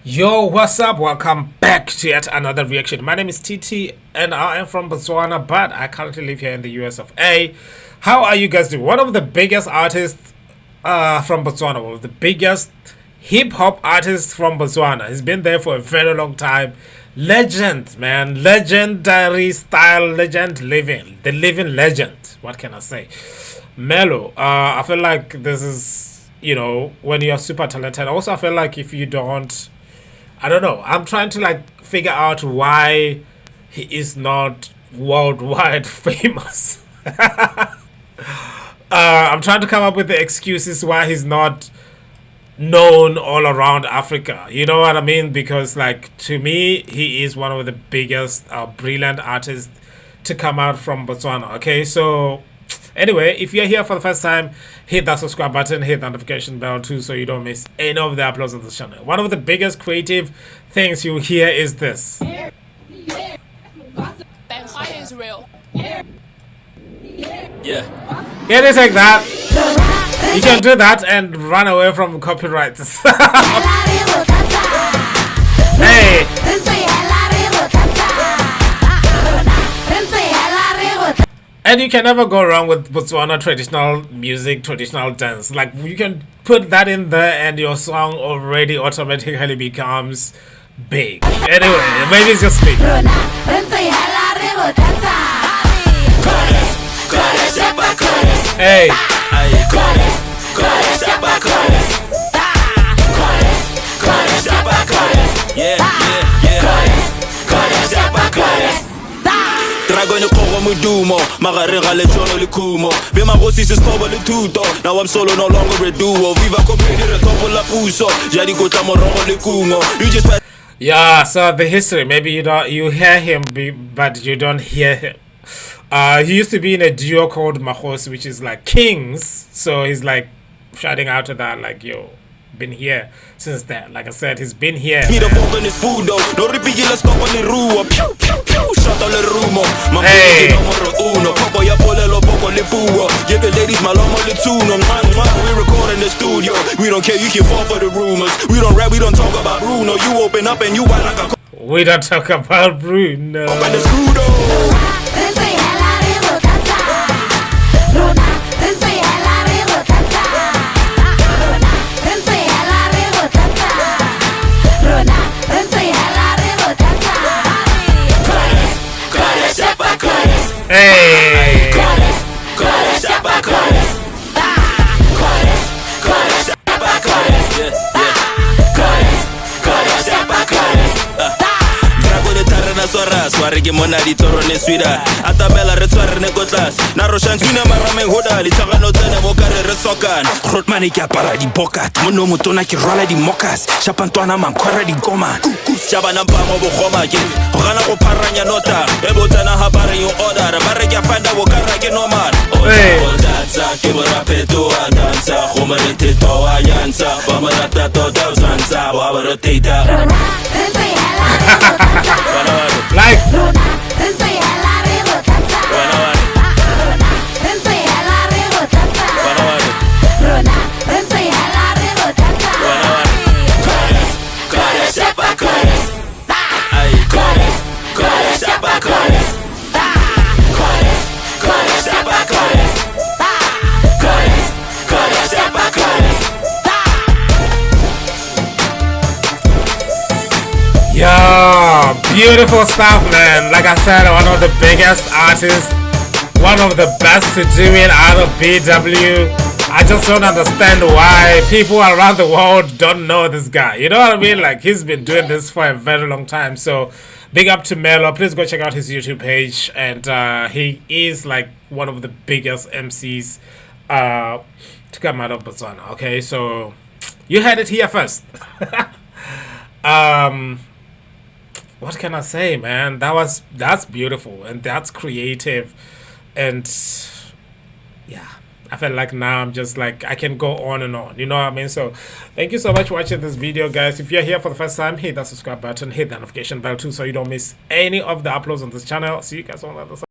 Yo, what's up? Welcome back to yet another reaction. My name is TT and I am from Botswana, but I currently live here in the US of A. How are you guys doing? One of the biggest artists from Botswana, one of the biggest hip-hop artists from Botswana. He's been there for a very long time. Legend, man. Legendary style, legend living. The living legend. What can I say? Melo. I feel like this is, when you're super talented. Also, I feel like if you don't, I don't know. I'm trying to figure out why he is not worldwide famous. I'm trying to come up with the excuses why he's not known all around Africa. You know what I mean? Because to me, he is one of the biggest brilliant artists to come out from Botswana. Okay, so anyway, if you're here for the first time, hit that subscribe button, hit the notification bell too, so you don't miss any of the uploads on this channel. One of the biggest creative things you hear is this. That is real. Yeah. Can you take that? You can do that and run away from copyrights. Hey. And you can never go wrong with Botswana traditional music, traditional dance. You can put that in there and your song already automatically becomes big. Anyway, maybe it's just me. Hey. Now I'm solo, no longer a duo. Viva You just yeah, so the history, maybe you hear him but you don't hear him. He used to be in a duo called Mahos, which is Kings. So he's shouting out to that yo, been here since then. Like I said, he's been here. Hey. Give the ladies my love on the tune. We record in the studio. We don't care, you can fall for the rumors. We don't rap, we don't talk about Bruno. You open up and you are like a we don't talk about Bruno. Open the screw door. Hey. Sware ke mona di toro ne swida atabela re tsware ne kotlas na roshan tsune marameng hoda li tsagano tsene mo kare re sokan grotmane ke apara di pocket mono motona ke rwala di mokas shapantwana mankhwara di goma shaba na mpa mo bogoma ke gana go pharanya nota e botsana ha bare yo order ba re ke fanda bo kara ke normal Tlatsa ke borapeto dansa go me teto wa yansa ba marata to dansa wa ba rotate Yeah, beautiful stuff, man. Like I said, one of the biggest artists, one of the best to do it out of BW. I just don't understand why people around the world don't know this guy. You know what I mean? He's been doing this for a very long time. So big up to Melo. Please go check out his YouTube page. And he is one of the biggest MCs to come out of Botswana. Okay, so you heard it here first. What can I say, man? That's beautiful and that's creative, and yeah, I feel like now I'm just I can go on and on, you know what I mean? So thank you so much for watching this video, guys. If you're here for the first time, hit that subscribe button, hit that notification bell too, so you don't miss any of the uploads on this channel. See you guys on the other side.